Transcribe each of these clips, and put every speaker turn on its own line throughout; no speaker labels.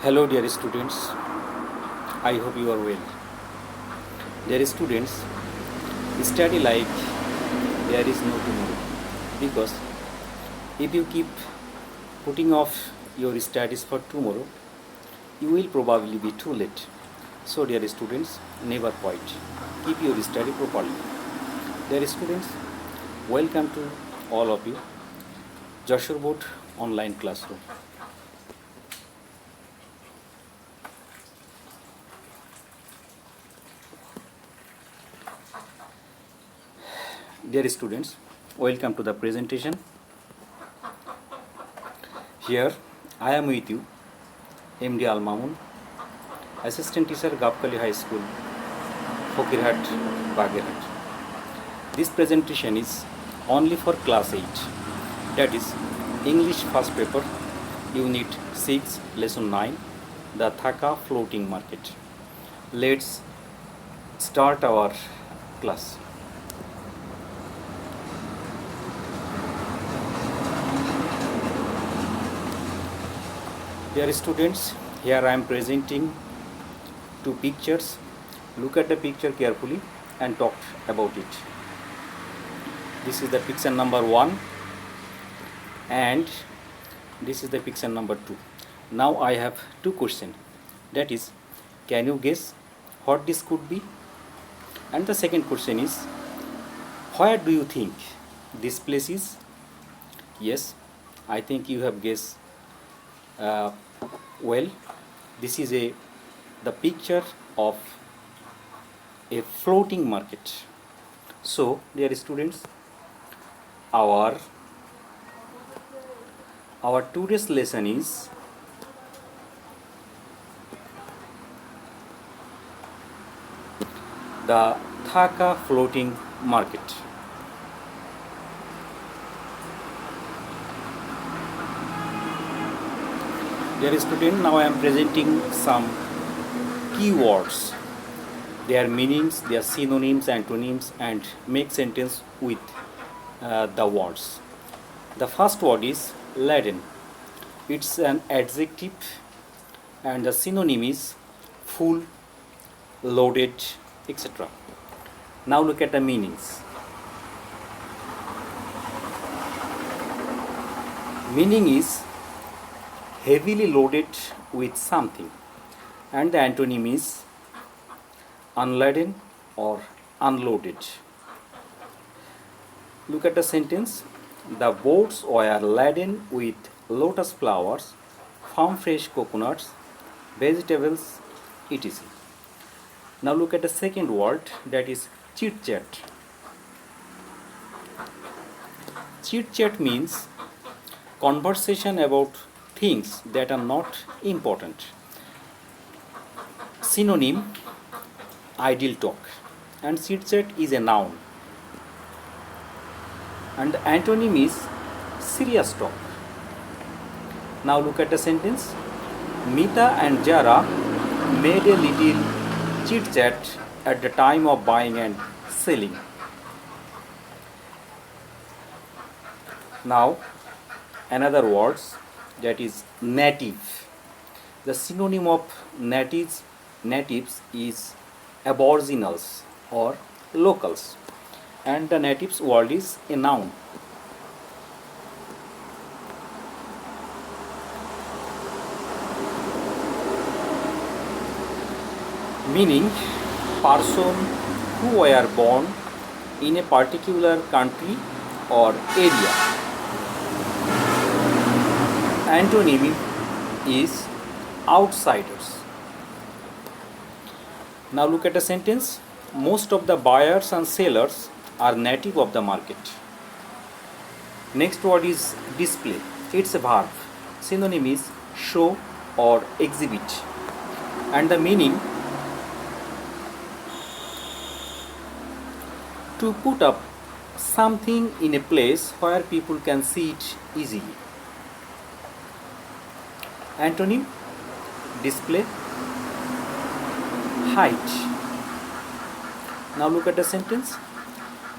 Hello, dear students. I hope you are well. Dear students, study like there is no tomorrow. Because if you keep putting off your studies for tomorrow, you will probably be too late. So, dear students, never quit. Keep your study properly. Dear students, welcome to all of you. Joshua Board Online Classroom. Dear students, welcome to the presentation. Here I am with you, MD Al Mamun, Assistant Teacher, Gapkali High School, Fokirhat, Bagherhat. This presentation is only for class 8, that is English first paper, Unit 6, Lesson 9, the Dhaka Floating Market. Let's start our class. Dear students, here I am presenting two pictures. Look at the picture carefully and talk about it. This is the picture number 1 and this is the picture number 2. Now I have two questions. That is, can you guess what this could be? And the second question is, where do you think this place is? Yes, I think you have guessed well. This is the picture of a floating market. So, dear students, our today's lesson is the Dhaka floating market. Dear student, now I am presenting some keywords, their meanings, their synonyms, antonyms, and make sentence with the words. The first word is laden. It's an adjective, and the synonym is full, loaded, etc. Now look at the meanings. Meaning is heavily loaded with something, and the antonym is unladen or unloaded. Look at the sentence. The boats were laden with lotus flowers, farm fresh coconuts, vegetables, etc. Now look at the second word, that is chit chat. Chit chat means conversation about things that are not important. Synonym idle talk, and chit chat is a noun, and the antonym is serious talk. Now look at the sentence. Mita and Jara made a little chit chat at the time of buying and selling. Now another words, that is native. The synonym of natives is aboriginals or locals, and the natives word is a noun. Meaning person who were born in a particular country or area. Antonym is outsiders. Now look at the sentence. Most of the buyers and sellers are native of the market. Next word is display. It's a verb. Synonym is show or exhibit. And the meaning to put up something in a place where people can see it easily. Antonym display, height. Now look at the sentence.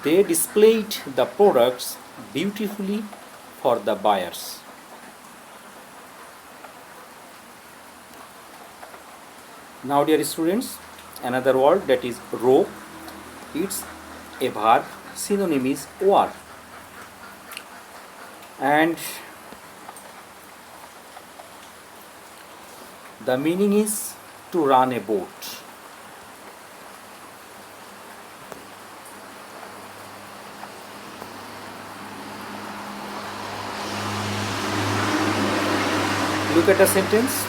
They displayed the products beautifully for the buyers. Now dear students, another word that is row, it's a verb, synonym is war, and the meaning is to run a boat. Look at the sentence.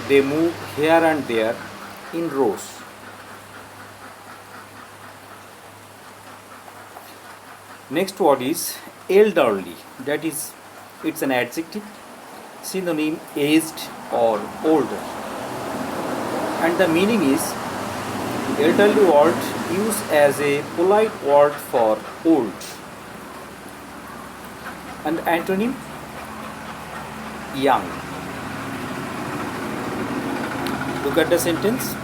They move here and there in rows. Next word is elderly. That is, it's an adjective, synonym aged or older. And the meaning is elderly word used as a polite word for old. And antonym young. Look at the sentence.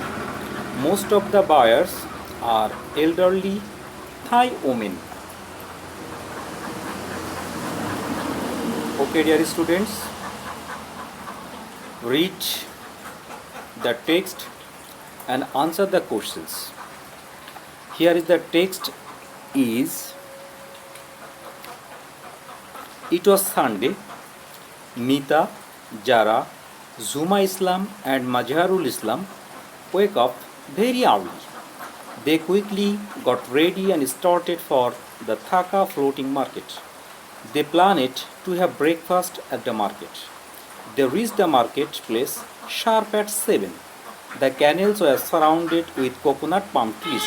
Most of the buyers are elderly Thai women. Okay, dear students, read the text and answer the questions. Here is the text is, it was Sunday. Mita, Jara, Zuma Islam and Mazharul Islam wake up very early. They quickly got ready and started for the Dhaka floating market. They planned to have breakfast at the market. They reached the marketplace sharp at 7. The canals were surrounded with coconut palm trees.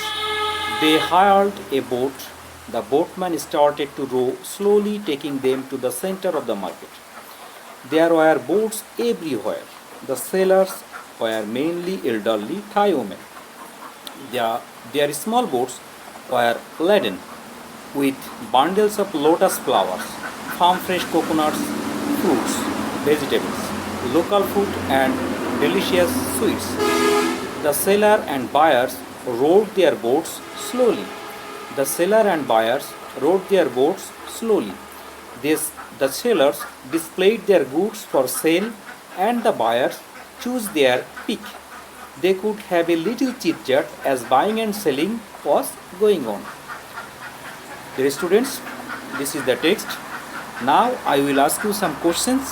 They hired a boat. The boatman started to row slowly, taking them to the center of the market. There were boats everywhere. The sailors were mainly elderly Thai women. Their small boats were laden with bundles of lotus flowers, farm fresh coconuts, fruits, vegetables, local food and delicious sweets. The seller and buyers rowed their boats slowly. The seller and buyers rowed their boats slowly. The sellers displayed their goods for sale and the buyers chose their pick. They could have a little chit chat as buying and selling was going on. Dear students, this is the text. Now I will ask you some questions.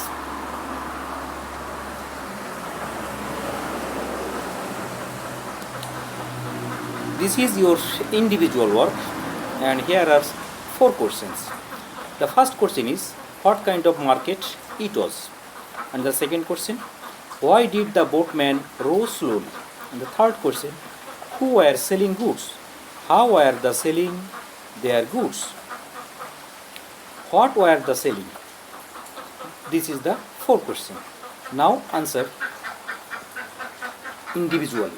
This is your individual work and here are 4 questions. The first question is, what kind of market it was? And the second question, why did the boatman row slowly? And the third question, who were selling goods? How were they selling their goods? What were they selling? This is the 4th question. Now answer individually.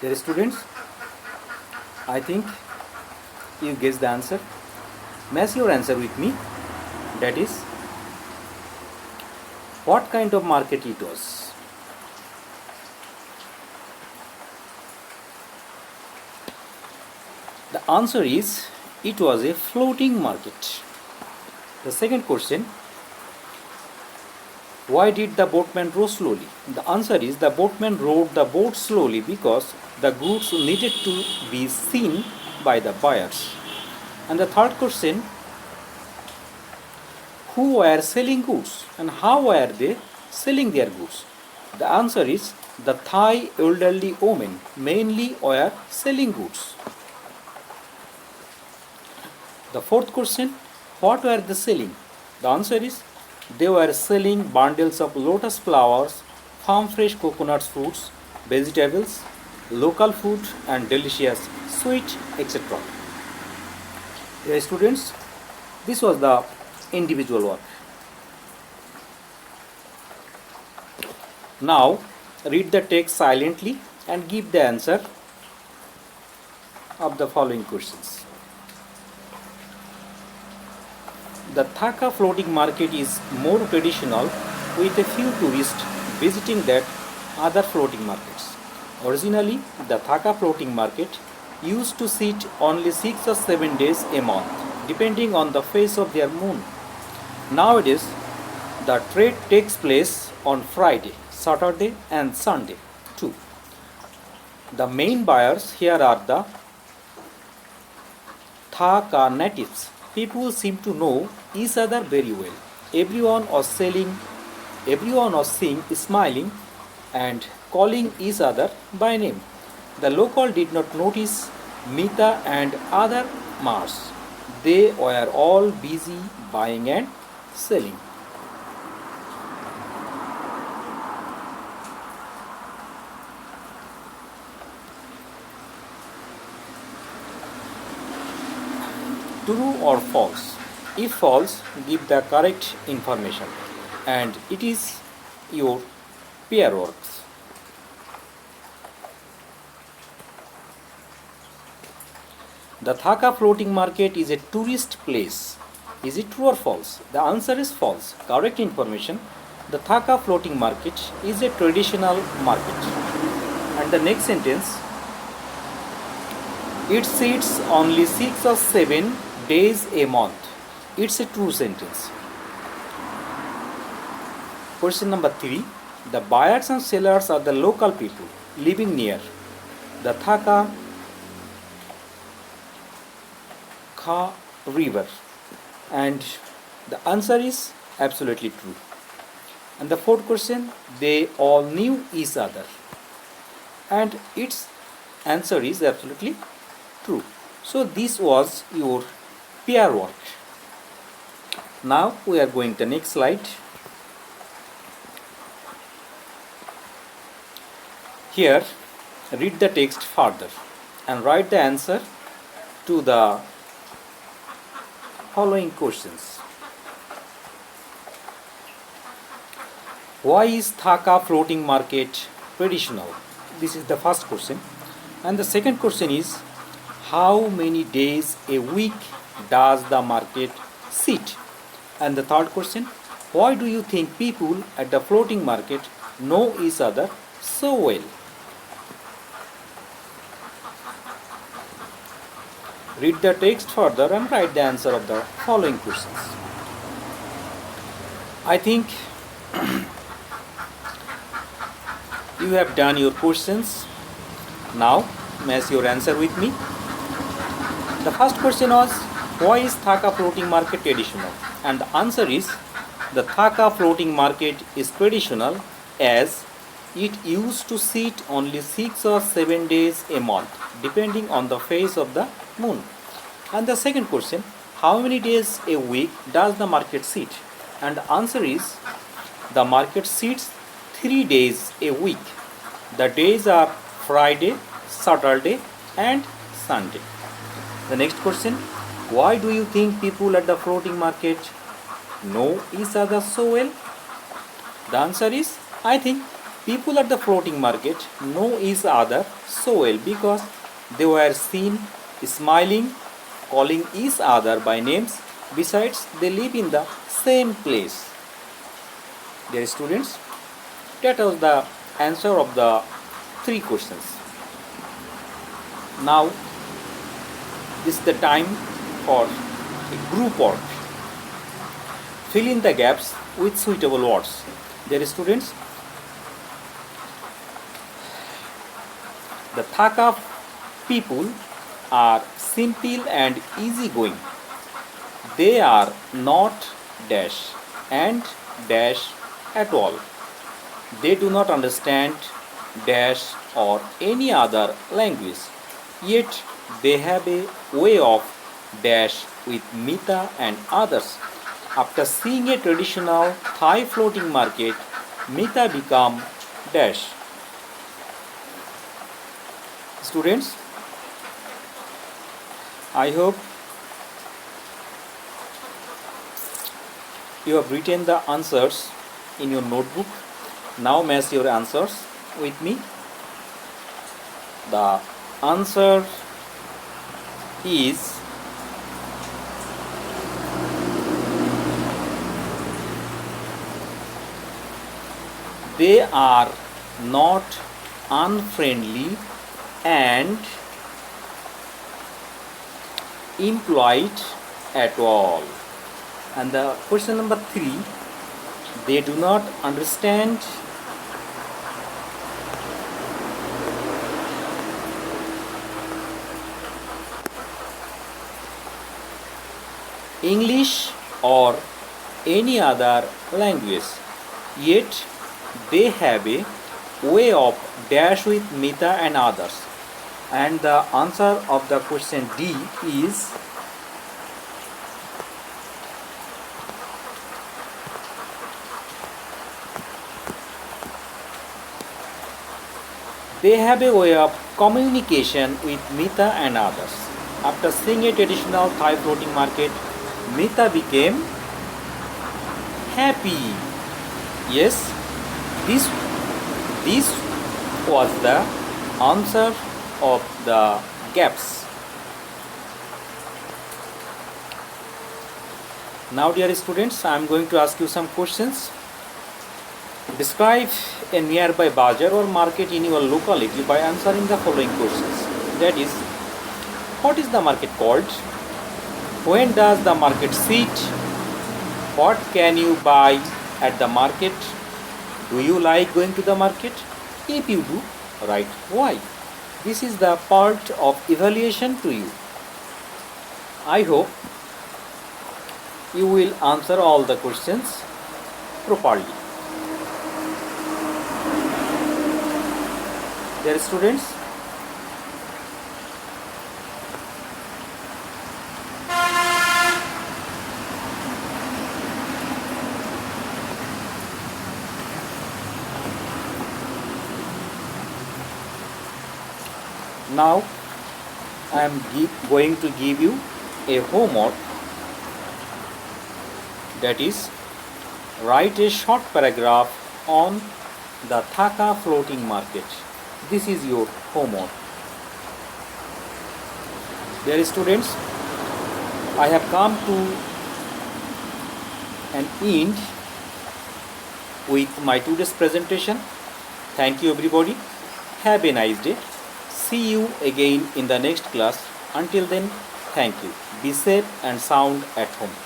Dear students, I think you guessed the answer. Match your answer with me. That is, what kind of market it was? The answer is, it was a floating market. The second question, why did the boatman row slowly? The answer is, the boatman rowed the boat slowly because the goods needed to be seen by the buyers. And the third question, who were selling goods and how were they selling their goods? The answer is, the Thai elderly women mainly were selling goods. The fourth question, what were they selling? The answer is, they were selling bundles of lotus flowers, farm fresh coconuts, fruits, vegetables, local food and delicious sweet, etc. Dear students, this was the individual work. Now read the text silently and give the answer of the following questions. The Dhaka floating market is more traditional with a few tourists visiting that other floating markets. Originally, the Dhaka floating market used to sit only 6 or 7 days a month, depending on the phase of their moon. Nowadays, the trade takes place on Friday, Saturday and Sunday. 2. The main buyers here are the Thaka natives. People seem to know each other very well. Everyone was selling, everyone was seeing, smiling, and calling each other by name. The local did not notice Mita and other Mars. They were all busy buying and selling. True or false? If false, give the correct information and it is your pair works. The Thaka floating market is a tourist place. Is it true or false? The answer is false. Correct information. The Thaka floating market is a traditional market. And the next sentence, it sits only 6 or 7 days a month. It's a true sentence. Question number 3. The buyers and sellers are the local people living near the Thaka Kha river. And the answer is absolutely true. And the fourth question, they all knew each other. And its answer is absolutely true. So this was your pair work. Now we are going to the next slide. Here, read the text further and write the answer to the following questions. Why is Thaka floating market traditional? This is the first question. And the second question is, how many days a week does the market sit? And the third question, why do you think people at the floating market know each other so well? Read the text further and write the answer of the following questions. I think you have done your questions. Now match your answer with me. The first question was, why is Thaka floating market traditional? And the answer is, the Thaka floating market is traditional as it used to sit only 6 or 7 days a month depending on the phase of the moon. And the second question, how many days a week does the market sit? And the answer is, the market sits 3 days a week. The days are Friday, Saturday and Sunday. The next question, why do you think people at the floating market know each other so well? The answer is, I think people at the floating market know each other so well because they were seen smiling, calling each other by names. Besides, they live in the same place. Dear students, that was the answer of the 3 questions. Now, this is the time for a group work. Fill in the gaps with suitable words. Dear students, the Thaka people are simple and easygoing. They are not dash and dash at all. They do not understand dash or any other language. Yet they have a way of dash with Mita and others. After seeing a traditional Thai floating market, Mita become dash. Students, I hope you have written the answers in your notebook. Now match your answers with me. The answer is they are not unfriendly and impolite at all. And the question number 3, they do not understand English or any other language, yet they have a way of dash with Mita and others. And the answer of the question D is they have a way of communication with Mita and others. After seeing a traditional Thai floating market, Mita became happy. Yes, this was the answer of the gaps. Now dear students, I am going to ask you some questions. Describe a nearby bazaar or market in your locality by answering the following questions. That is, what is the market called? When does the market sit? What can you buy at the market? Do you like going to the market? If you do, write why. This is the part of evaluation to you. I hope you will answer all the questions properly. Dear students, now I am going to give you a homework, that is, write a short paragraph on the Thaka floating market. This is your homework. Dear students, I have come to an end with my today's presentation. Thank you everybody. Have a nice day. See you again in the next class. Until then, thank you. Be safe and sound at home.